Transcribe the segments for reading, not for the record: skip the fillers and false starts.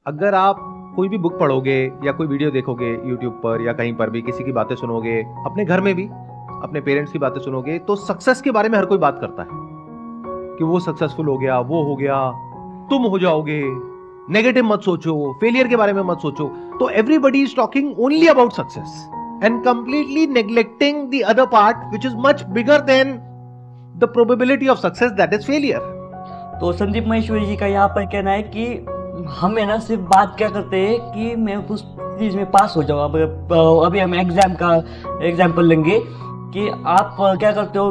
अगर आप कोई भी बुक पढ़ोगे या कोई वीडियो देखोगे यूट्यूब पर या कहीं पर भी किसी की बातें सुनोगे, अपने घर में भी अपने पेरेंट्स की बातें सुनोगे, तो सक्सेस के बारे में हर कोई बात करता है कि वो सक्सेसफुल हो गया, वो हो गया, तुम हो जाओगे। नेगेटिव मत सोचो, फेलियर के बारे में मत सोचो। तो everybody is talking only about success and completely neglecting the other part which is much bigger than the probability of success, that is failure. तो संदीप महेश्वरी जी का यहाँ पर कहना है कि हम है ना सिर्फ बात क्या करते हैं कि मैं उस चीज़ में पास हो जाऊँ। अब अभी हम एग्जाम का एग्जाम्पल लेंगे कि आप क्या करते हो,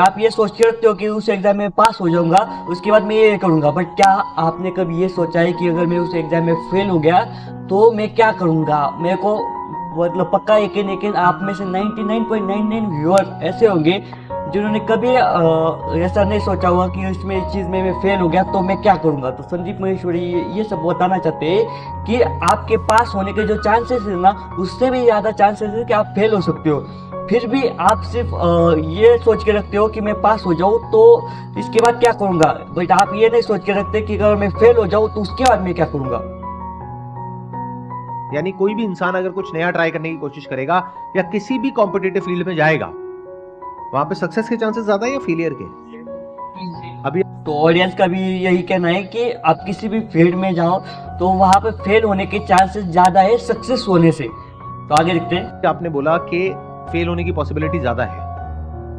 आप ये सोच के रखते हो कि उस एग्जाम में पास हो जाऊंगा, उसके बाद मैं ये करूंगा। बट क्या आपने कभी ये सोचा है कि अगर मैं उस एग्जाम में फेल हो गया तो मैं क्या करूंगा? मेरे को मतलब पक्का यकीन है कि आप में से 99.99 व्यूअर ऐसे होंगे जिन्होंने कभी ऐसा नहीं सोचा हुआ कि इसमें इस चीज़ में मैं फेल हो गया तो मैं क्या करूंगा। तो संदीप महेश्वरी ये सब बताना चाहते हैं कि आपके पास होने के जो चांसेस है ना, उससे भी ज़्यादा चांसेस है कि आप फेल हो सकते हो। फिर भी आप सिर्फ ये सोच के रखते हो कि मैं पास हो जाऊँ तो इसके बाद क्या करूंगा, बट आप ये नहीं सोच के रखते कि अगर मैं फेल हो जाऊँ तो उसके बाद मैं क्या करूंगा। यानी कोई भी इंसान अगर कुछ नया ट्राई करने की कोशिश करेगा या किसी भी कॉम्पिटिटिव फील्ड में जाएगा, वहां पे सक्सेस के चांसेस ज्यादा है या फेलियर के? अभी तो ऑडियंस का भी यही कहना है कि आप किसी भी फील्ड में जाओ तो वहां पे फेल होने के चांसेस ज्यादा है सक्सेस होने से। तो आगे देखते हैं। आपने बोला कि फेल होने की पॉसिबिलिटी ज्यादा है,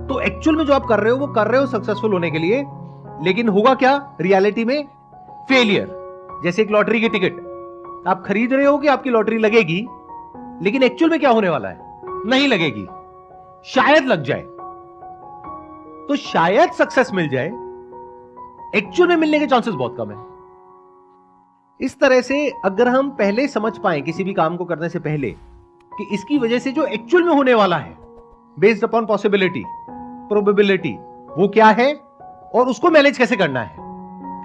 तो एक्चुअल में जो आप कर रहे हो वो कर रहे हो सक्सेसफुल होने के लिए, लेकिन होगा क्या रियलिटी में? फेलियर। जैसे एक लॉटरी की टिकट आप खरीद रहे हो कि आपकी लॉटरी लगेगी, लेकिन एक्चुअल में क्या होने वाला है? नहीं लगेगी, शायद लग जाए। तो शायद सक्सेस मिल जाए, एक्चुअल में मिलने के चांसेस बहुत कम है। इस तरह से अगर हम पहले समझ पाए किसी भी काम को करने से पहले कि इसकी वजह से जो एक्चुअल में होने वाला है, बेस्ड अपॉन पॉसिबिलिटी, प्रोबेबिलिटी, वो क्या है और उसको मैनेज कैसे करना है,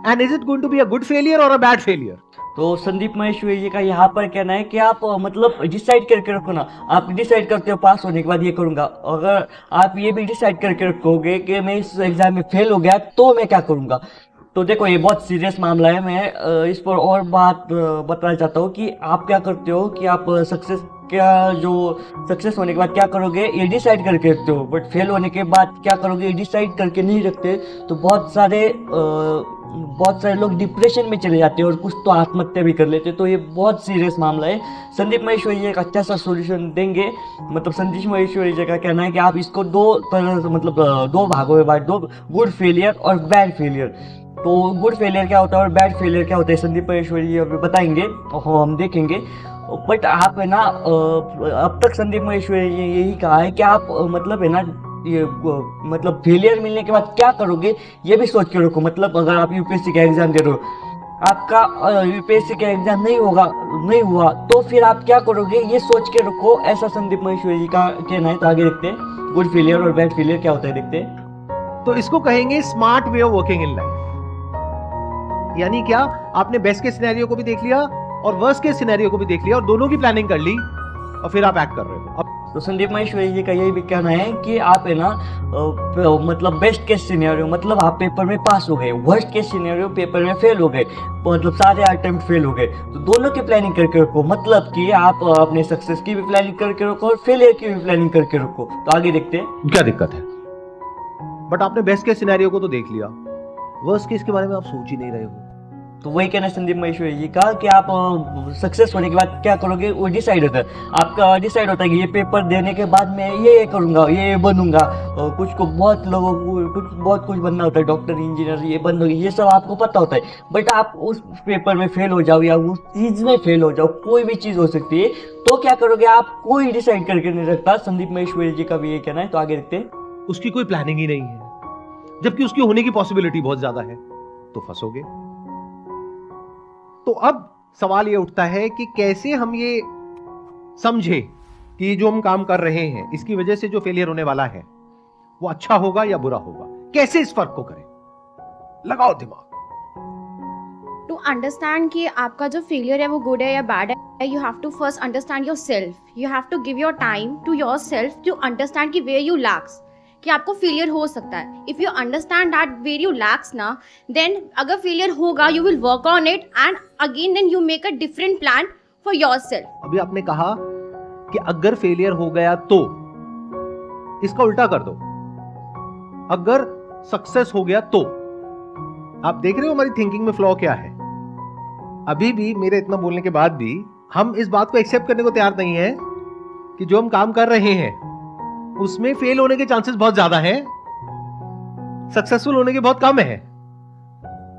and is it going to be a good failure और अ बैड फेलियर। तो संदीप महेश्वरी जी का यहाँ पर कहना है कि आप मतलब डिसाइड करके रखो ना। आप डिसाइड करते हो पास होने के बाद ये करूंगा, अगर आप ये भी डिसाइड करके रखोगे कि मैं इस एग्जाम में फेल हो गया तो मैं क्या करूंगा, तो देखो ये बहुत सीरियस मामला है। मैं इस पर और बात बताना चाहता हूँ कि आप क्या करते हो कि आप सक्सेस होने के बाद क्या करोगे ये डिसाइड करके रखते हो, बट फेल होने के बाद क्या करोगे ये डिसाइड करके नहीं रखते। तो बहुत सारे लोग डिप्रेशन में चले जाते हैं और कुछ तो आत्महत्या भी कर लेते हैं। तो ये बहुत सीरियस मामला है। संदीप महेश्वरी जी एक अच्छा सा सोल्यूशन देंगे। मतलब संदीप महेश्वरी जी का कहना है कि आप इसको दो भागों में बांट दो, गुड फेलियर और बैड फेलियर। तो गुड फेलियर क्या होता है और बैड फेलियर क्या होता है संदीप महेश्वरी जी अभी बताएंगे और हम देखेंगे। बट आप है ना अब तक संदीप महेश्वरी जी यही कहा है कि आप मतलब है ना ये मतलब फेलियर मिलने के बाद क्या करोगे ये भी सोच के रखो। मतलब अगर आप यूपीएससी का एग्जाम दे रहे हो, आपका यूपीएससी का एग्जाम नहीं हुआ तो फिर आप क्या करोगे ये सोच के रखो, ऐसा संदीप महेश्वरी जी का कहना है। तो आगे देखते हैं गुड फेलियर और बैड फेलियर क्या होता है, देखते हैं। तो इसको कहेंगे smart way of working in life. यानी क्या, आपने बेस्ट के सिनेरियो को भी देख लिया और वर्स्ट के सिनेरियो को भी देख लिया और दोनों की प्लानिंग कर ली और फिर आप एक्ट कर रहे हो। अब तो संदीप महेश्वरी जी का यही भी कहना है कि आप है ना मतलब बेस्ट केस सिनेरियो मतलब आप पेपर में पास हो गए, वर्स्ट केस सिनेरियो पेपर में फेल हो गए, मतलब सारे अटेम्प्ट फेल हो गए। तो दोनों की प्लानिंग करके रखो, मतलब कि आप अपने सक्सेस की भी प्लानिंग करके रखो और फेलियर की भी प्लानिंग करके रखो। तो आगे देखते हैं क्या दिक्कत है। बट आपने बेस्ट केस सिनेरियो को तो देख लिया, वर्स्ट केस के बारे में आप सोच ही नहीं रहे हो। तो वही कहना है संदीप महेश्वरी जी का कि आप सक्सेस होने के बाद क्या करोगे वो डिसाइड होता है। आपका डिसाइड होता है कि ये पेपर देने के बाद मैं ये करूँगा, ये बनूंगा। कुछ बहुत कुछ बनना होता है, डॉक्टर, इंजीनियर, ये बनना, ये सब आपको पता होता है। बट आप उस पेपर में फेल हो जाओ या उस चीज़ में फेल हो जाओ, कोई भी चीज़ हो सकती है, तो क्या करोगे आप कोई डिसाइड करके नहीं रखता। संदीप महेश्वरी जी का भी ये कहना है। तो आगे देखते हैं। उसकी कोई प्लानिंग ही नहीं है, जबकि उसकी होने की पॉसिबिलिटी बहुत ज्यादा है, तो फंसोगे। तो अब सवाल ये उठता है कि कैसे हम ये समझे कि जो हम काम कर रहे हैं इसकी वजह से जो फेलियर होने वाला है वो अच्छा होगा या बुरा होगा। कैसे इस फर्क को करें, लगाओ दिमाग। टू अंडरस्टैंड कि आपका जो फेलियर है वो गुड है या बैड है, you have to first understand yourself. You have to give your time to yourself to understand कि वेयर यू लैक्स, कि आपको फेलियर हो सकता है. If you understand that where you lacks ना, देन अगर failure होगा you will work on it and again then you make a different plan for yourself. अभी आपने कहा कि अगर फेलियर हो गया तो, इसका उल्टा कर दो, अगर सक्सेस हो गया तो. आप देख रहे हो हमारी थिंकिंग में फ्लॉ क्या है. अभी भी मेरे इतना बोलने के बाद भी हम इस बात को एक्सेप्ट करने को तैयार नहीं है कि जो हम काम कर रहे हैं उसमें फेल होने के चांसेस बहुत ज्यादा हैं, सक्सेसफुल होने के बहुत कम है.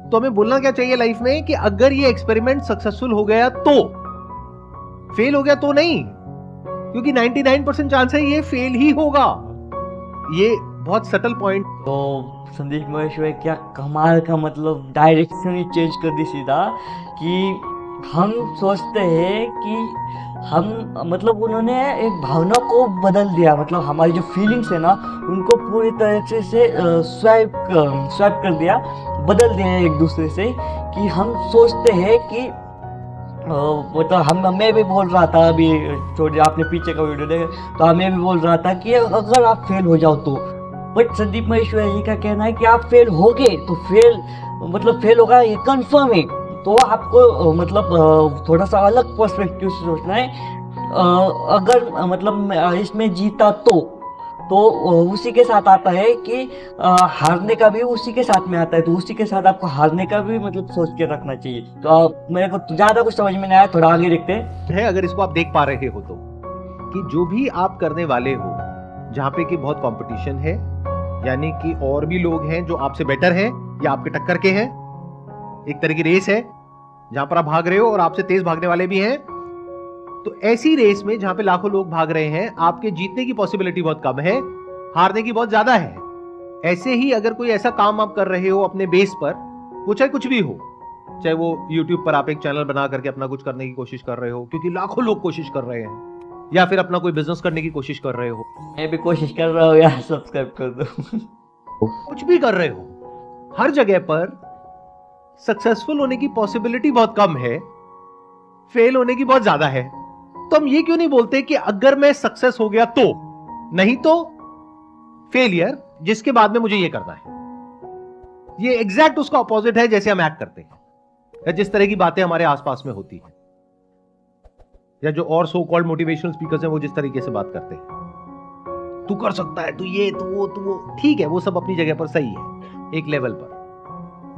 तो हमें बोलना क्या चाहिए लाइफ में कि अगर ये एक्सपेरिमेंट सक्सेसफुल हो गया तो, फेल हो गया तो नहीं, क्योंकि 99% चांस है ये फेल ही होगा. ये बहुत सटल पॉइंट. तो संदीप महेश्वरी क्या कमाल का, मतलब डायरेक्शन ही चेंज कर दी सीधा. कि हम सोचते हैं कि हम, मतलब उन्होंने एक भावना को बदल दिया, मतलब हमारी जो फीलिंग्स है ना उनको पूरी तरह से स्वैप कर दिया, बदल दिया एक दूसरे से. कि हम सोचते हैं कि मतलब मैं भी बोल रहा था अभी, छोड़ आपने पीछे का वीडियो देखा तो मैं भी बोल रहा था कि अगर आप फेल हो जाओ तो, बट संदीप महेश्वरी जी का कहना है कि आप फेल होगे तो फेल होगा ये कंफर्म है. तो आपको मतलब थोड़ा सा अलग पर्सपेक्टिव से सोचना है. अगर मतलब इसमें जीता तो उसी के साथ आता है कि हारने का भी उसी के साथ में आता है, तो उसी के साथ आपको हारने का भी मतलब सोच के रखना चाहिए. तो मेरे को ज़्यादा कुछ समझ में नहीं आया, थोड़ा आगे देखते हैं. अगर इसको आप देख पा रहे हो तो, कि जो भी आप करने वाले हो जहाँ पे कि बहुत कंपटीशन है, यानी कि और भी लोग हैं जो आपसे बेटर हैं या आपके टक्कर के हैं, एक तरह की रेस है जहां पर आप भाग रहे हो और आपसे तेज भागने वाले भी हैं. तो ऐसी रेस में जहां पे लाखों लोग भाग रहे हैं, आपके जीतने की पॉसिबिलिटी बहुत कम है, हारने की बहुत ज्यादा है. ऐसे ही अगर कोई ऐसा काम आप कर रहे हो अपने बेस पर, वो चाहे कुछ भी हो, चाहे वो YouTube पर आप एक चैनल बना करके अपना कुछ करने की कोशिश कर रहे हो क्योंकि लाखों लोग कोशिश कर रहे हैं, या फिर अपना कोई बिजनेस करने की कोशिश कर रहे हो, मैं भी कोशिश कर रहा हूँ यार, सब्सक्राइब कर दो. कुछ भी कर रहे हो, हर जगह पर सक्सेसफुल होने की पॉसिबिलिटी बहुत कम है, फेल होने की बहुत ज्यादा है. तो हम ये क्यों नहीं बोलते कि अगर मैं सक्सेस हो गया तो, नहीं तो फेलियर, जिसके बाद में मुझे ये करना है. ये एग्जैक्ट उसका ऑपोजिट है जैसे हम एक्ट करते हैं, या जिस तरह की बातें हमारे आसपास में होती हैं, या जो और सो कॉल्ड मोटिवेशनल स्पीकर्स हैं वो जिस तरीके से बात करते हैं, तू कर सकता है, तू ये तू वो. ठीक है, वो सब अपनी जगह पर सही है एक लेवल पर.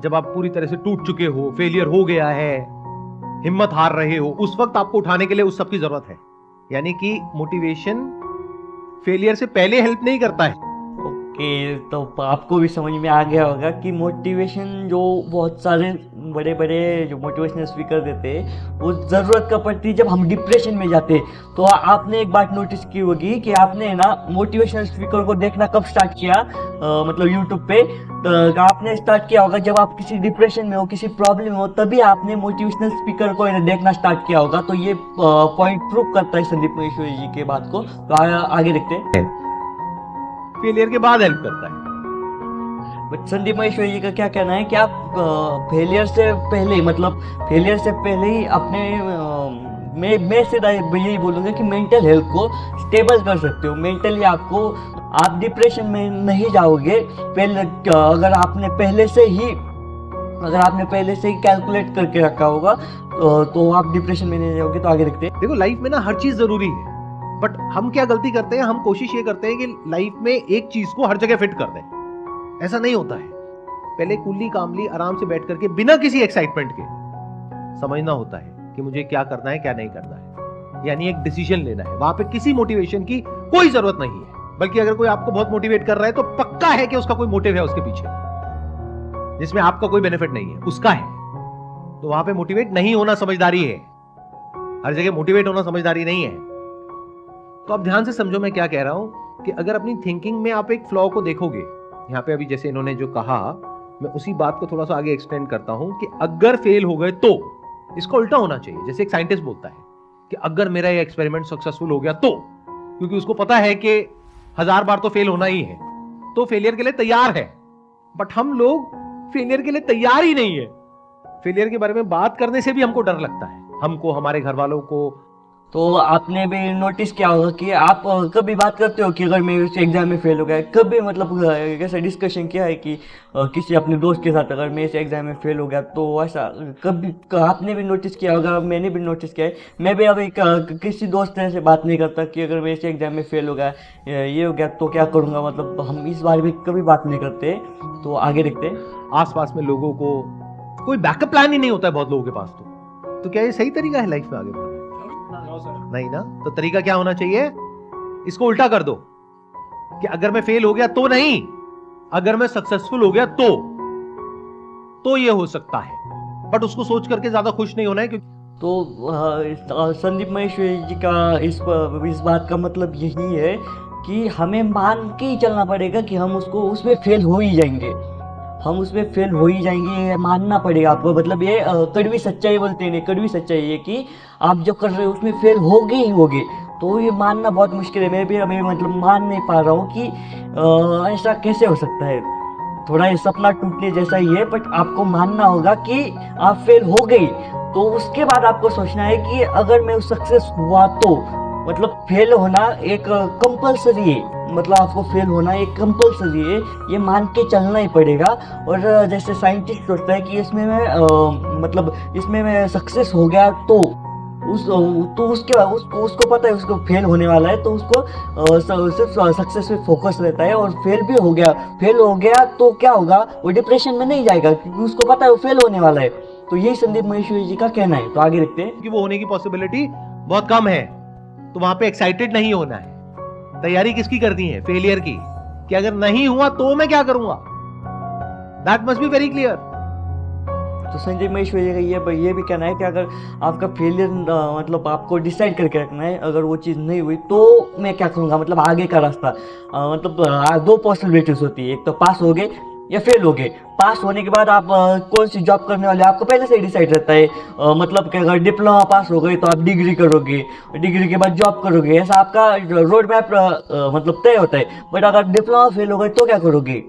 जब आप पूरी तरह से टूट चुके हो, फेलियर हो गया है, हिम्मत हार रहे हो, उस वक्त आपको उठाने के लिए उस सब की जरूरत है. यानी कि मोटिवेशन फेलियर से पहले हेल्प नहीं करता है. ओके, तो आपको भी समझ में आ गया होगा कि मोटिवेशन जो बहुत सारे बड़े बड़े जो मोटिवेशनल स्पीकर देते हैं वो ज़रूरत का पड़ती है जब हम डिप्रेशन में जाते हैं. तो आपने एक बात नोटिस की होगी कि आपने ना मोटिवेशनल स्पीकर को देखना कब स्टार्ट किया, मतलब यूट्यूब पे आपने स्टार्ट किया होगा जब आप किसी डिप्रेशन में हो, किसी प्रॉब्लम में हो, तभी आपने मोटिवेशनल स्पीकर को देखना स्टार्ट किया होगा. तो ये पॉइंट प्रूव करता है संदीप महेश्वरी जी के बात को. तो आगे देखते हैं. फेलियर के बाद हेल्प करता है. बट संदीप महेश्वरी जी का क्या कहना है कि आप फेलियर से पहले, मतलब फेलियर से पहले ही अपने मैं सीधा यही बोलूँगा कि मेंटल हेल्थ को स्टेबल कर सकते हो. मेंटली आप डिप्रेशन में नहीं जाओगे पहले, अगर आपने पहले से ही कैलकुलेट करके रखा होगा तो आप डिप्रेशन में नहीं जाओगे. तो आगे देखते हैं. देखो, लाइफ में ना हर चीज जरूरी है, बट हम क्या गलती करते हैं, हम कोशिश ये करते हैं कि लाइफ में एक चीज को हर जगह फिट कर दें. ऐसा नहीं होता है. पहले कूली कामली आराम से बैठ करके बिना किसी एक्साइटमेंट के समझना होता है कि मुझे क्या करना है, क्या नहीं करना है, यानी एक डिसीजन लेना है. वहां पे किसी मोटिवेशन की कोई जरूरत नहीं है, बल्कि अगर कोई आपको बहुत मोटिवेट कर रहा है तो पक्का है कि उसका कोई मोटिव है उसके पीछे, जिसमें आपका कोई बेनिफिट नहीं है, उसका है. तो वहां पे मोटिवेट नहीं होना समझदारी है. हर जगह मोटिवेट होना समझदारी नहीं है. तो आप ध्यान से समझो मैं क्या कह रहा हूं कि अगर अपनी थिंकिंग में आप एक फ्लॉ को देखोगे, यहां पे अभी जैसे इन्होंने जो कहा, मैं उसी बात को थोड़ा सा आगे एक्सटेंड करता हूं कि अगर फेल हो गए तो, इसका उल्टा होना चाहिए. जैसे एक साइंटिस्ट बोलता है कि अगर मेरा ये एक्सपेरिमेंट सक्सेसफुल हो गया तो, क्योंकि उसको पता है कि 1000 बार तो फेल होना ही है, तो फेलियर के लिए तैयार है. बट हम लोग फेलियर के लिए तैयार ही नहीं है. फेलियर के बारे में बात करने से भी हमको डर लगता है, हमको, हमारे घर वालों को. तो आपने भी नोटिस किया होगा कि आप कभी बात करते हो कि अगर मैं इस एग्ज़ाम में फेल हो गया, कभी मतलब ऐसा डिस्कशन किया है कि किसी अपने दोस्त के साथ अगर मैं इस एग्ज़ाम में फेल हो गया तो ऐसा कभी आपने भी नोटिस किया होगा, मैंने भी नोटिस किया है। मैं भी अभी किसी दोस्त से बात नहीं करता कि अगर मैं इस एग्ज़ाम में फेल हो गया, ये हो गया तो क्या करूँगा, मतलब हम इस बारे में कभी बात नहीं करते। तो आगे देखते हैं। आसपास में लोगों को कोई बैकअप प्लान ही नहीं होता है बहुत लोगों के पास। तो क्या ये सही तरीका है लाइफ में आगे बढ़ने? नहीं ना। तो तरीका क्या होना चाहिए? इसको उल्टा कर दो कि अगर मैं फेल हो गया तो नहीं, अगर मैं सक्सेसफुल हो गया तो ये हो सकता है। बट उसको सोच करके ज्यादा खुश नहीं होना है, क्योंकि तो संदीप महेश्वरी जी का इस बात का मतलब यही है कि हमें मान के ही चलना पड़ेगा कि हम उसमें फेल हो ही जाएंगे, हम उसमें फेल हो ही जाएंगे, ये मानना पड़ेगा आपको। मतलब ये कड़वी सच्चाई बोलते हैं, कड़वी सच्चाई है कि आप जो कर रहे हो उसमें फेल होगे ही होगे। तो ये मानना बहुत मुश्किल है। मैं भी अभी मतलब मान नहीं पा रहा हूँ कि ऐसा कैसे हो सकता है। थोड़ा ये सपना टूटने जैसा ही है, बट आपको मानना होगा कि आप फेल हो गई। तो उसके बाद आपको सोचना है कि अगर मैं सक्सेस हुआ तो मतलब फेल होना एक कंपलसरी है, मतलब आपको फेल होना एक कंपलसरी है, ये मान के चलना ही पड़ेगा। और जैसे साइंटिस्ट सोचता है कि इसमें मैं मतलब इसमें मैं सक्सेस हो गया तो उसके बाद उसको पता है उसको फेल होने वाला है, तो उसको सिर्फ सक्सेस पे फोकस रहता है। और फेल हो गया तो क्या होगा, वो डिप्रेशन में नहीं जाएगा क्योंकि उसको पता है वो फेल होने वाला है। तो यही संदीप महेश्वरी जी का कहना है। तो आगे देखते हैं कि वो होने की पॉसिबिलिटी बहुत कम है, तो वहां पे एक्साइटेड नहीं होना है। तैयारी किसकी करनी है? फेलियर की, कि अगर नहीं हुआ तो मैं क्या करूंगा। That must be very clear. तो संदीप महेश्वरी का ये भी कहना है कि अगर आपका फेलियर मतलब आपको डिसाइड करके रखना है, अगर वो चीज़ नहीं हुई तो मैं क्या करूँगा, मतलब आगे का रास्ता। मतलब दो पॉसिबिलिटीज होती है, एक तो पास हो गए या फेल हो गए। पास होने के बाद आप कौन सी जॉब करने वाले आपको पहले से ही डिसाइड रहता है। मतलब कि अगर डिप्लोमा पास हो गई तो आप डिग्री करोगे, डिग्री के बाद जॉब करोगे, ऐसा आपका रोड मैप मतलब तय होता है। बट अगर डिप्लोमा फेल हो गए तो क्या करोगे,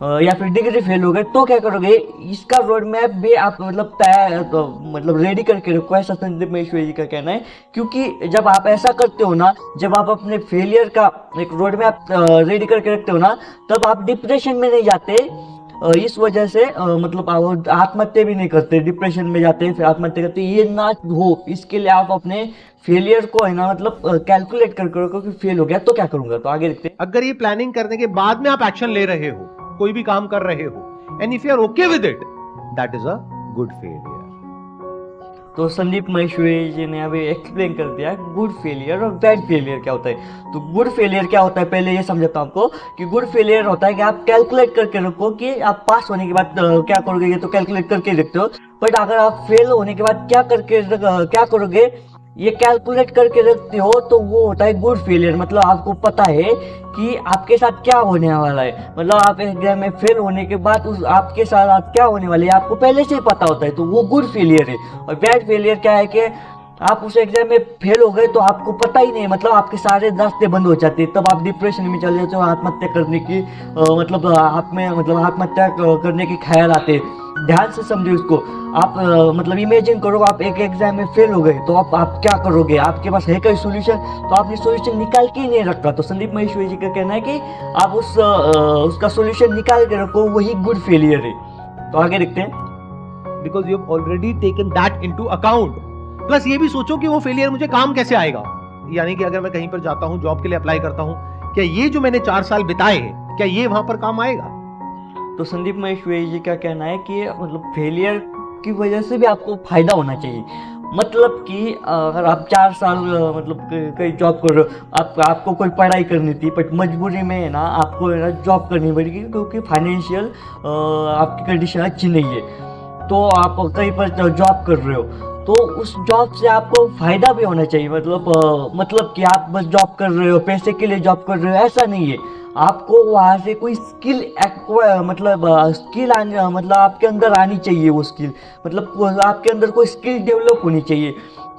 या फिर डिग्री फेल हो गए तो क्या करोगे, इसका रोड मैप भी आप मतलब तय मतलब रेडी करके रखो, ऐसा संदीप महेश्वरी जी का कहना है। क्योंकि जब आप ऐसा करते हो ना, जब आप अपने फेलियर का एक रोड मैप रेडी करके रखते हो ना, तब आप डिप्रेशन में नहीं जाते। इस वजह से मतलब आप आत्महत्या भी नहीं करते, डिप्रेशन में जाते हैं फिर आत्महत्या करते। ये ना हो, इसके लिए आप अपने फेलियर को है ना मतलब कैलकुलेट करके रखो कि फेल हो गया तो क्या करूंगा। तो आगे देखते हैं। अगर ये प्लानिंग करने के बाद में आप एक्शन ले रहे हो, कोई भी काम कर रहे हो, and if you are okay with it, that is a good failure. तो संदीप महेश्वरी जी ने अभी एक्सप्लेन कर दिया गुड फेलियर और बैड फेलियर क्या होता है। तो गुड फेलियर क्या होता है, पहले ये समझाता हूँ आपको कि गुड फेलियर होता है कि आप कैलकुलेट करके रखो कि आप पास होने के बाद क्या करोगे, ये तो कैलकुलेट करके रखते हो। बट अगर आप फेल होने के बाद क्या करोगे, ये कैलकुलेट करके रखते हो, तो वो होता है गुड फेलियर। मतलब आपको पता है कि आपके साथ क्या होने वाला है, मतलब आप एग्जाम में फेल होने के बाद आपके साथ क्या होने वाली है आपको पहले से ही पता होता है, तो वो गुड फेलियर है। और बैड फेलियर क्या है कि आप उस एग्जाम में फेल हो गए तो आपको पता ही नहीं, मतलब आपके सारे रास्ते बंद हो जाते हैं, तब आप डिप्रेशन में चले जाते हो, आत्महत्या करने की मतलब आप में मतलब आत्महत्या करने के ख्याल आते हैं। ध्यान से समझे उसको। आप मतलब इमेजिन करो आप एक एग्जाम में फेल हो गए तो आप क्या करोगे, आपके पास है कोई सोल्यूशन, तो आपने सोल्यूशन निकाल के ही नहीं रखा। तो संदीप महेश्वरी जी का कहना है कि आप उसका सोल्यूशन निकाल के रखो, वही गुड फेलियर है। तो आगे देखते हैं। Because you have already taken that into account. Plus ये भी सोचो कि वो फेलियर मुझे काम कैसे आएगा। यानी कि अगर मैं कहीं पर जाता हूं, जॉब के लिए अप्लाई करता हूं, क्या ये जो मैंने 4 साल बिताए हैं, क्या ये वहां पर काम आएगा? तो संदीप महेश्वरी जी का कहना है कि मतलब फेलियर की वजह से भी आपको फायदा होना चाहिए। मतलब कि अगर आप 4 साल मतलब कहीं जॉब कर रहे हो, आपको कोई पढ़ाई करनी थी, बट मजबूरी में है ना आपको है ना जॉब करनी पड़ेगी क्योंकि फाइनेंशियल आपकी कंडीशन अच्छी नहीं है, तो आप कहीं पर जॉब कर रहे हो, तो उस जॉब से आपको फ़ायदा भी होना चाहिए। मतलब कि आप बस जॉब कर रहे हो, पैसे के लिए जॉब कर रहे हो, ऐसा नहीं है। आपको वहाँ से कोई स्किल मतलब आपके अंदर आनी चाहिए, वो स्किल मतलब आपके अंदर कोई स्किल डेवलप होनी चाहिए।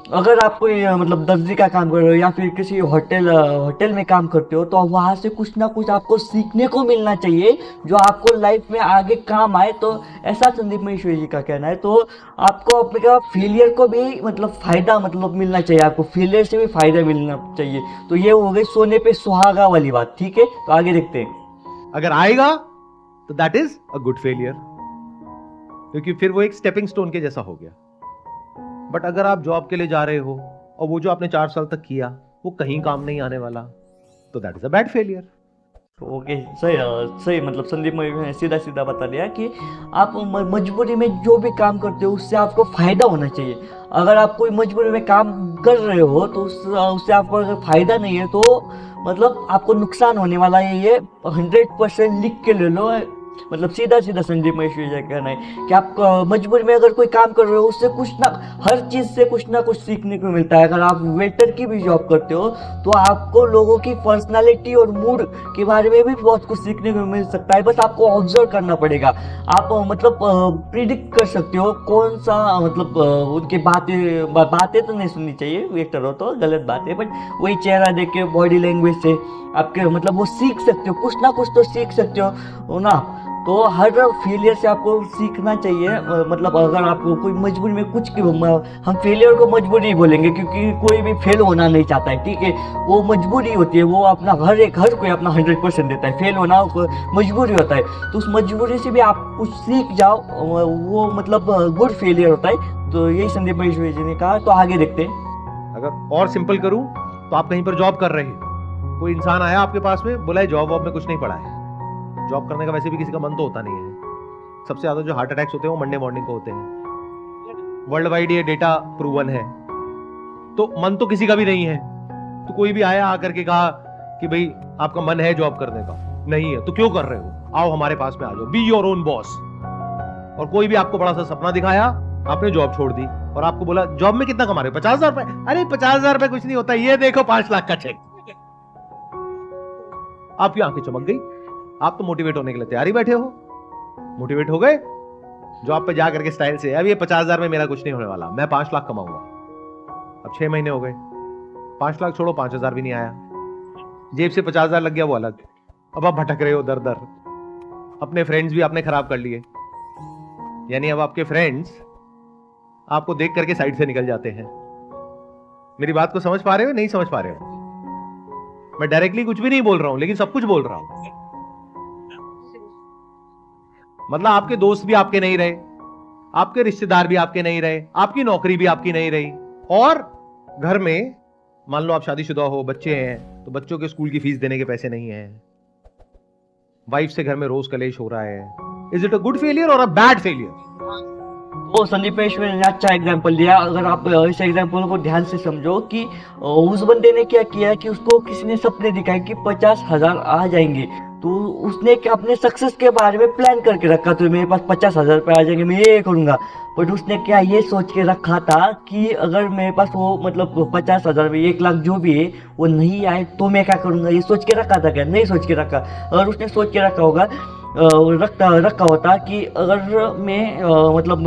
अगर आप कोई मतलब दर्जी का काम कर रहे हो या फिर किसी होटल में काम करते हो, तो वहाँ से कुछ ना कुछ आपको सीखने को मिलना चाहिए जो आपको लाइफ में आगे काम आए। तो ऐसा संदीप महेश्वरी जी का कहना है। तो आपको अपने फेलियर को भी मतलब फ़ायदा मतलब मिलना चाहिए, आपको फेलियर से भी फ़ायदा मिलना चाहिए। तो ये हो गई सोने पे सुहागा वाली बात। ठीक है, तो आगे देखते हैं। अगर आएगा तो that is a good failure, क्योंकि फिर वो एक स्टेपिंग स्टोन के जैसा हो गया। बट अगर आप जॉब के लिए जा रहे हो और वो जो आपने 4 साल तक किया वो कहीं काम नहीं आने वाला, तो that is a bad failure. Okay, सही मतलब संदीप ने सीधा सीधा बता दिया कि आप मजबूरी में जो भी काम करते हो उससे आपको फ़ायदा होना चाहिए। अगर आप कोई मजबूरी में काम कर रहे हो तो उससे आपको अगर फ़ायदा नहीं है तो मतलब आपको नुकसान होने वाला है। ये 100% लिख के ले लो। मतलब सीधा सीधा संदीप महेश्वरी जी का कहना है कि आप मजबूरी में अगर कोई काम कर रहे हो उससे कुछ ना, हर चीज़ से कुछ ना कुछ सीखने को मिलता है। अगर आप वेटर की भी जॉब करते हो तो आपको लोगों की पर्सनालिटी और मूड के बारे में भी बहुत कुछ सीखने को मिल सकता है। बस आपको ऑब्जर्व करना पड़ेगा। आप मतलब प्रिडिक्ट कर सकते हो कौन सा मतलब उनकी बातें तो नहीं सुननी चाहिए, वेटर हो तो गलत बात है, बट वही चेहरा देख के बॉडी लैंग्वेज से आपके मतलब वो सीख सकते हो, कुछ ना कुछ तो सीख सकते हो ना। तो हर फेलियर से आपको सीखना चाहिए। मतलब अगर आपको कोई मजबूरी में कुछ हम फेलियर को मजबूरी ही बोलेंगे क्योंकि कोई भी फेल होना नहीं चाहता है। ठीक है, वो मजबूरी होती है, वो अपना हर कोई अपना 100% देता है। फेल होना मजबूरी होता है, तो उस मजबूरी से भी आप कुछ सीख जाओ, वो मतलब गुड फेलियर होता है। तो यही संदीप महेश्वरी जी ने कहा। तो आगे देखते हैं। अगर और सिंपल करूं तो आप कहीं पर जॉब कर रहे हैं, कोई इंसान आया आपके पास में, बोला जॉब वॉब में कुछ नहीं पड़ा है। जॉब करने का वैसे भी किसी का मन तो होता नहीं है। सबसे ज्यादा जो हार्ट अटैक्स होते हैं वो मंडे मॉर्निंग को होते हैं। वर्ल्ड वाइड ये डेटा प्रूवन है। तो मन तो किसी का भी नहीं है। तो कोई भी आया आकर के कहा कि भाई आपका मन है जॉब करने का, नहीं है तो क्यों कर रहे हो, आओ हमारे पास में आ जाओ, बी योर ओन बॉस। और कोई भी आपको बड़ा सा सपना दिखाया, आपने जॉब छोड़ दी और आपको बोला जॉब में कितना कमा रहे हो, 50,000 रुपए। अरे 50,000 रुपए कुछ नहीं होता, ये देखो 5 लाख का चेक। आपकी आंखें चमक गई, आप तो मोटिवेट होने के लिए तैयारी बैठे हो। मोटिवेट हो गए, जॉब पे जा करके स्टाइल से, अब ये 50,000 में मेरा कुछ नहीं होने वाला, मैं 5 लाख कमाऊंगा। अब 6 महीने हो गए, 5 लाख छोड़ो 5,000 भी नहीं आया, जेब से 50,000 लग गया वो अलग। अब आप भटक रहे हो दर दर, अपने फ्रेंड्स भी आपने खराब कर लिए। यानी अब आपके फ्रेंड्स आपको देख करके साइड से निकल जाते हैं। मेरी बात को समझ पा रहे हो, नहीं समझ पा रहे हो? मैं डायरेक्टली कुछ भी नहीं बोल रहा हूं, लेकिन सब कुछ बोल रहा हूं। मतलब आपके दोस्त भी आपके नहीं रहे, आपके रिश्तेदार भी आपके नहीं रहे, आपकी नौकरी भी आपकी नहीं रही, और घर में मान लो आप शादीशुदा हो, बच्चे हैं, तो बच्चों के स्कूल की फीस देने के पैसे नहीं है, वाइफ से घर में रोज कलेश हो रहा है। Is it a good failure और अ बैड फेलियर? वो संदीप महेश्वरी ने अच्छा एग्जाम्पल दिया। अगर आप इस एग्जाम्पल को ध्यान से समझो कि उस बंदे ने क्या किया कि उसको किसी ने सपने दिखाए कि 50,000 आ जाएंगे, तो उसने क्या अपने सक्सेस के बारे में प्लान करके रखा, तो मेरे पास 50,000 रुपये आ जाएंगे, मैं ये करूंगा। बट उसने क्या ये सोच के रखा था कि अगर मेरे पास वो मतलब 50,000 में 1 लाख जो भी है वो नहीं आए तो मैं क्या करूंगा, ये सोच के रखा था क्या? नहीं सोच के रखा। अगर उसने सोच के रखा होगा, रखा होता कि अगर मैं मतलब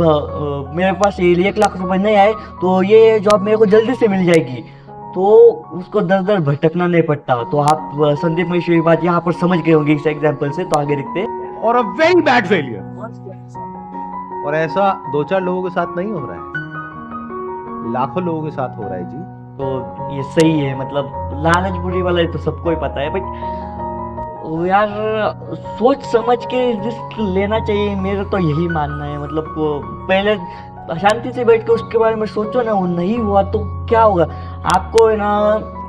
मेरे पास ये 1 लाख रुपए नहीं आए तो ये जॉब मेरे को जल्दी से मिल जाएगी, तो उसको दर दर भटकना नहीं पड़ता। तो आप संदीप महेश्वरी बात यहाँ पर समझ गए होंगे इस एग्जाम्पल से। तो आगे देखते हैं। और अ वेरी बैड फेलियर। और ऐसा 2-4 लोगों के साथ नहीं हो रहा है, लाखों लोगों के साथ हो रहा है जी। तो ये सही है, मतलब लालच बुरी वाला है तो सबको ही पता है, बट यार सोच समझ के रिस्क लेना चाहिए, मेरा तो यही मानना है। मतलब पहले शांति से बैठ के उसके बारे में सोचो ना, वो नहीं हुआ तो क्या होगा। आपको है ना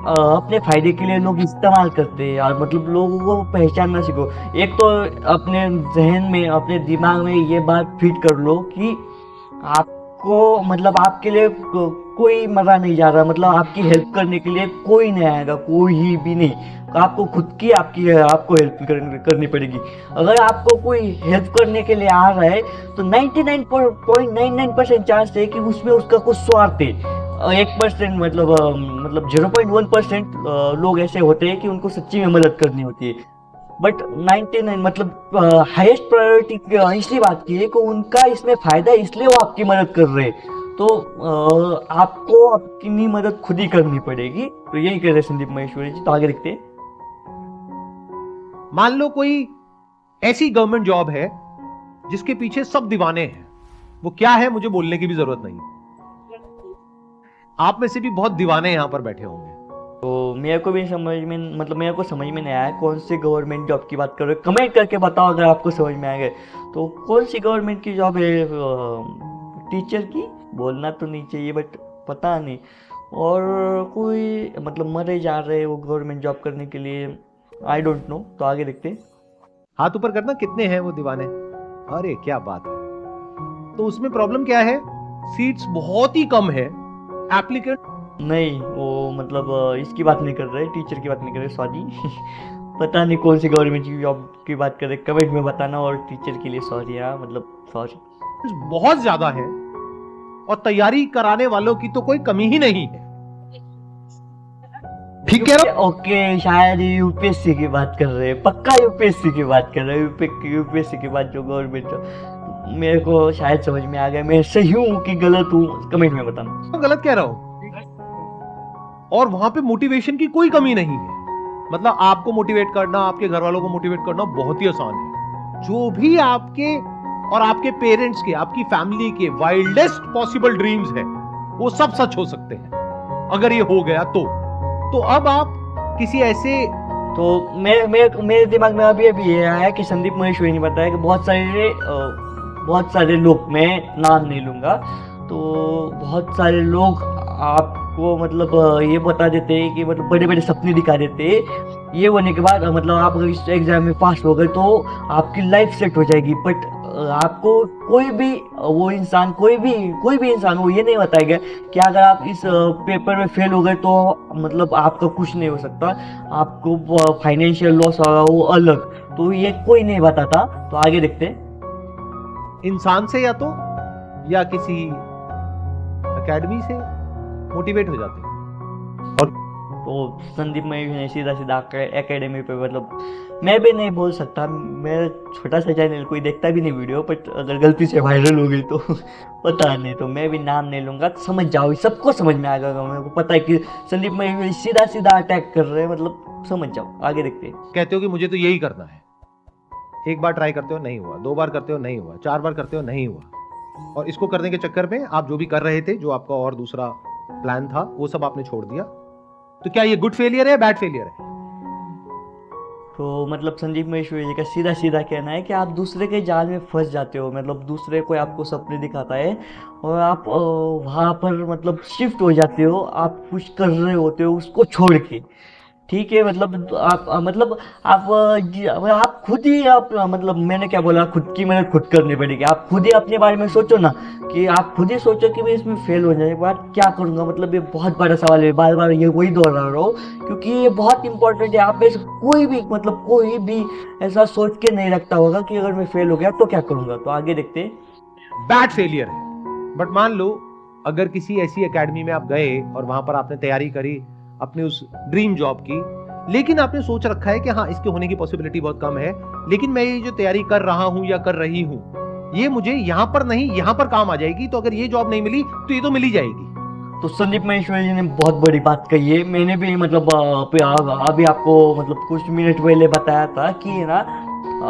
अपने फायदे के लिए लोग इस्तेमाल करते हैं यार, मतलब लोगों को पहचानना सीखो। एक तो अपने जहन में, अपने दिमाग में ये बात फिट कर लो कि आपको मतलब आपके लिए कोई मरा नहीं जा रहा, मतलब आपकी हेल्प करने के लिए कोई नहीं आएगा, कोई भी नहीं। आपको खुद की आपको हेल्प करनी पड़ेगी। अगर आपको कोई हेल्प करने के लिए आ रहा है तो 99.99% चांस है कि उसमें उसका कुछ स्वार्थ है। 1% मतलब 0.1% लोग ऐसे होते हैं कि उनको सच्ची में मदद करनी होती है। बट 99 मतलब हाईएस्ट प्रायोरिटी इसलिए बात की है कि उनका इसमें फायदा, इसलिए वो आपकी मदद कर रहे हैं। तो आपको अपनी मदद खुद ही करनी पड़ेगी। तो यही कह रहे संदीप माहेश्वरी जी। तो आगे देखते हैं। मान लो कोई ऐसी गवर्नमेंट जॉब है जिसके पीछे सब दीवाने हैं, वो क्या है मुझे बोलने की भी जरूरत नहीं, आप में से भी बहुत दीवाने यहां पर बैठे होंगे। तो मेरे को भी समझ में, मतलब मेरे को समझ में नहीं आया कौन सी गवर्नमेंट जॉब की बात कर रहे हो। कमेंट करके बताओ अगर आपको समझ में आ गए। तो कौन सी गवर्नमेंट की जॉब है? टीचर की बोलना तो नहीं चाहिए बट पता नहीं। और कोई मतलब मरे जा रहे हैं वो गवर्नमेंट जॉब करने के लिए, आई डोंट नो। तो आगे देखते हैं। हाथ ऊपर करना, कितने हैं वो दीवाने? अरे क्या बात है। तो उसमें प्रॉब्लम क्या है? सीट्स बहुत ही कम है, एप्लीकेंट नहीं, वो मतलब इसकी बात नहीं कर रहे, टीचर की बात नहीं कर रहे, सॉरी। पता नहीं कौन सी गवर्नमेंट की जॉब की बात कर रहे, कमेंट में बताना। और टीचर के लिए सॉरी, हाँ मतलब सॉरी। बहुत ज्यादा है और तैयारी कराने वालों की तो कोई कमी ही नहीं है। ठीक है ना? ओके, शायद यूपीएससी की बात कर रहे हैं, पक्का यूपीएससी की बात कर रहे हैं। यूपीएससी की बात जो गवर्नमेंट, मेरे को शायद समझ में आ गया। मैं सही हूँ कि गलत हूँ, कमेंट में बताना। गलत कह रहा हूं। और वहां पे मोटिवेशन की कोई कमी नहीं है। मतलब आपको मोटिवेट करना, आपके घर वालों को मोटिवेट करना बहुत ही आसान है। जो भी आपके और आपके पेरेंट्स के, आपकी फैमिली के वाइल्डेस्ट पॉसिबल ड्रीम्स हैं, वो सब सच हो सकते हैं अगर ये हो गया तो अब आप किसी ऐसे, तो मेरे दिमाग में अभी ये आया कि संदीप माहेश्वरी ने बताया कि बहुत सारे लोग, मैं नाम नहीं लूँगा, तो बहुत सारे लोग आपको मतलब ये बता देते हैं कि मतलब बड़े बड़े सपने दिखा देते हैं। ये होने के बाद मतलब आप अगर इस एग्जाम में पास हो गए तो आपकी लाइफ सेट हो जाएगी। बट आपको कोई भी इंसान वो ये नहीं बताएगा कि अगर आप इस पेपर में फेल हो गए तो मतलब आपका कुछ नहीं हो सकता, आपको फाइनेंशियल लॉस होगा वो अलग। तो ये कोई नहीं बताता। तो आगे देखते हैं। इंसान से या किसी एकेडमी से मोटिवेट हो जाते हैं। तो संदीप में सीधा एकेडमी पे, मतलब मैं भी नहीं बोल सकता, मेरा छोटा सा चैनल, कोई देखता भी नहीं वीडियो, बट अगर गलती से वायरल हो गई तो पता नहीं। तो मैं भी नाम नहीं लूँगा। समझ जाओ, सबको समझ में आएगा। मेरे को पता है कि संदीप में सीधा अटैक कर रहे हैं, मतलब समझ जाओ। आगे देखते हैं। कहते हो कि मुझे तो यही करना है, एक बार ट्राई करते हो नहीं हुआ, 2 बार करते हो नहीं हुआ, 4 बार करते हो नहीं हुआ, और इसको करने के चक्कर में आप जो भी कर रहे थे, जो आपका और दूसरा प्लान था, वो सब आपने छोड़ दिया। तो क्या ये गुड फेलियर है, बैड फेलियर है? तो मतलब संदीप माहेश्वरी जी का सीधा कहना है कि आप दूसरे के जाल में फंस जाते हो। मतलब दूसरे कोई आपको सपने दिखाता है और आप वहाँ पर मतलब शिफ्ट हो जाते हो, आप कुछ कर रहे होते हो उसको छोड़ के। ठीक है, मतलब आप खुद ही मतलब मैंने क्या बोला, खुद की मेहनत खुद करनी पड़ेगी। आप खुद ही अपने बारे में सोचो ना, कि आप खुद ही सोचो कि मैं इसमें फेल हो जाने के बाद क्या करूँगा। मतलब ये बहुत बड़ा सवाल है, बार बार ये वही दोहरा रहा हूँ क्योंकि ये बहुत इंपॉर्टेंट है। आप में से कोई भी ऐसा सोच के नहीं रखता होगा कि अगर मैं फेल हो गया तो क्या करूँगा। तो आगे देखते हैं। बैड फेलियर है। बट मान लो अगर किसी ऐसी एकेडमी में आप गए और वहां पर आपने तैयारी करी अपने उस ड्रीम जॉब की, लेकिन आपने सोच रखा है कि हाँ इसके होने की पॉसिबिलिटी बहुत कम है, लेकिन मैं ये जो तैयारी कर रहा हूं या कर रही हूं, ये मुझे यहां पर नहीं यहां पर काम आ जाएगी, तो अगर ये जॉब नहीं मिली तो ये तो मिल ही जाएगी। तो संदीप माहेश्वरी जी ने बहुत बड़ी बात कही है। मैंने भी मतलब अभी आपको मतलब कुछ मिनट पहले बताया था कि ना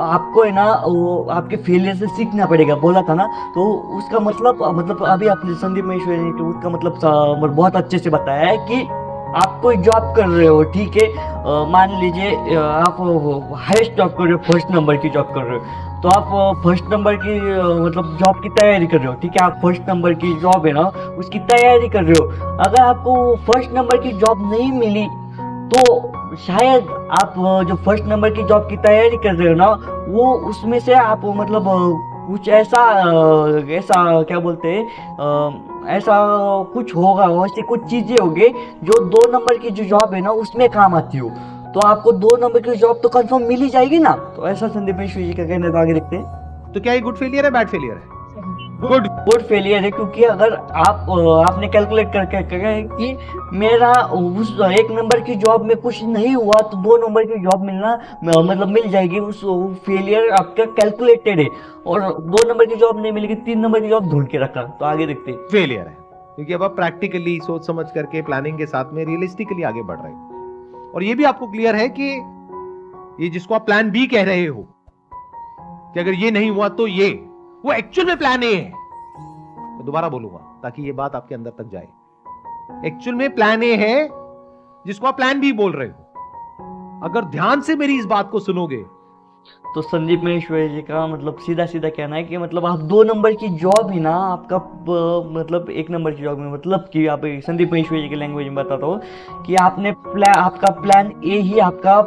आपको है ना वो आपके फेलियर से सीखना पड़ेगा, बोला था ना। तो उसका मतलब अभी आपने संदीप माहेश्वरी जी ने उसका मतलब बहुत अच्छे से बताया है कि आप कोई जॉब कर रहे हो, ठीक है, मान लीजिए आप हाईएस्ट जॉब कर रहे हो, फर्स्ट नंबर की जॉब कर रहे हो, तो आप फर्स्ट नंबर की मतलब जॉब की तैयारी कर रहे हो। ठीक है, आप फर्स्ट नंबर की जॉब है ना उसकी तैयारी कर रहे हो। अगर आपको फर्स्ट नंबर की जॉब नहीं मिली तो शायद आप जो फर्स्ट नंबर की जॉब की तैयारी कर रहे हो ना, वो उसमें से आप मतलब कुछ ऐसा क्या बोलते हैं, ऐसा कुछ होगा, वैसे कुछ चीजें होंगी जो 2 नंबर की जो जॉब है ना उसमें काम आती हो, तो आपको 2 नंबर की जॉब तो कंफर्म मिल ही जाएगी ना। तो ऐसा संदीप माहेश्वरी जी का कहना है। तो आगे देखते हैं। तो क्या ये गुड फेलियर है, बैड फेलियर है? गुड फेलियर है, क्योंकि अगर आपने कैलकुलेट करके कहा है कि मेरा उस 1 नंबर की जॉब में कुछ नहीं हुआ तो 2 नंबर की जॉब मिलना मतलब मिल जाएगी, उस फेलियर आपका कैलकुलेटेड है। और 2 नंबर की जॉब नहीं मिलेगी, 3 नंबर की जॉब ढूंढ के रखा, तो आगे देखते हैं। फेलियर है, क्योंकि अब आप प्रैक्टिकली सोच समझ करके प्लानिंग के साथ में रियलिस्टिकली आगे बढ़ रहे हो। और ये भी आपको क्लियर है कि ये जिसको आप प्लान बी कह रहे हो कि अगर ये नहीं हुआ तो ये, वो एक्चुअल में प्लान ए है। मैं दोबारा बोलूंगा ताकि ये बात आपके अंदर तक जाए। एक्चुअल में प्लान ए है जिसको आप प्लान बी बोल रहे हो। अगर ध्यान से मेरी इस बात को सुनोगे तो संदीप महेश्वरी जी का मतलब सीधा सीधा कहना है कि मतलब आप 2 नंबर की जॉब ही ना आपका मतलब 1 नंबर की जॉब में, मतलब कि आप संदीप महेश्वरी जी की लैंग्वेज में बताता हूँ कि आपका प्लान ए ही आपका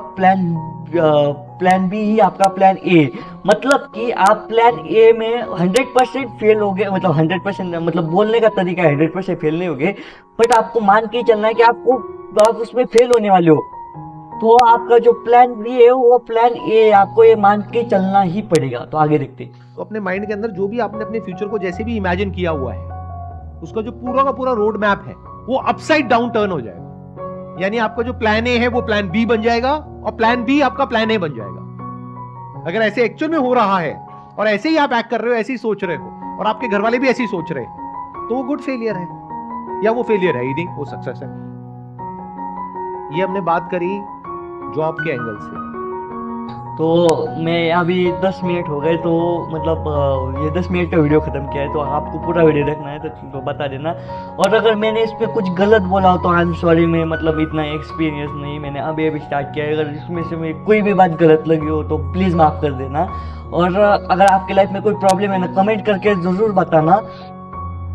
प्लान बी ही आपका प्लान ए, मतलब कि आप प्लान ए में 100% फेल हो गए, मतलब 100% मतलब बोलने का तरीका 100% फेल नहीं हो गए, बट आपको मान के ही चलना है कि आप उसमें फेल होने वाले हो। तो आपका जो प्लान बी है वो प्लान ए, आपको ये मान के चलना ही पड़ेगा। तो आगे देखते हैं। तो अपने माइंड के अंदर जो भी आपने अपने फ्यूचर को जैसे भी इमेजिन किया हुआ है, उसका जो पूरा का पूरा रोड मैप है वो अपसाइड डाउन टर्न हो जाएगा। यानी आपका जो प्लान ए है वो प्लान बी बन जाएगा और प्लान बी आपका प्लान ए बन जाएगा। अगर ऐसे एक्चुअल में हो रहा है और ऐसे ही आप एक्ट कर रहे हो, ऐसे ही सोच रहे हो और आपके घर वाले भी ऐसे ही सोच रहे हैं, तो वो गुड फेलियर है, या वो फेलियर है ही नहीं, वो सक्सेस है। ये हमने बात करी जॉब के एंगल से। तो मैं अभी 10 मिनट हो गए, तो मतलब ये 10 मिनट का वीडियो खत्म किया है, तो आपको पूरा वीडियो देखना है तो बता देना। और अगर मैंने इस पर कुछ गलत बोला हो तो आई एम सॉरी, मैं मतलब इतना एक्सपीरियंस नहीं, मैंने अभी स्टार्ट किया है। अगर इसमें से मैं कोई भी बात गलत लगी हो तो प्लीज़ माफ़ कर देना। और अगर आपके लाइफ में कोई प्रॉब्लम है ना, कमेंट करके ज़रूर बताना।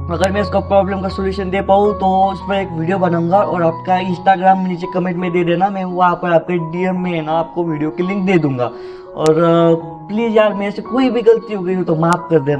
अगर मैं इसका प्रॉब्लम का सोल्यूशन दे पाऊँ तो उस पर एक वीडियो बनाऊंगा और आपका इंस्टाग्राम में नीचे कमेंट में दे देना, मैं वहाँ पर आपके डीएम में है ना आपको वीडियो की लिंक दे दूंगा। और प्लीज़ यार, मेरे से कोई भी गलती हो गई हो तो माफ़ कर देना।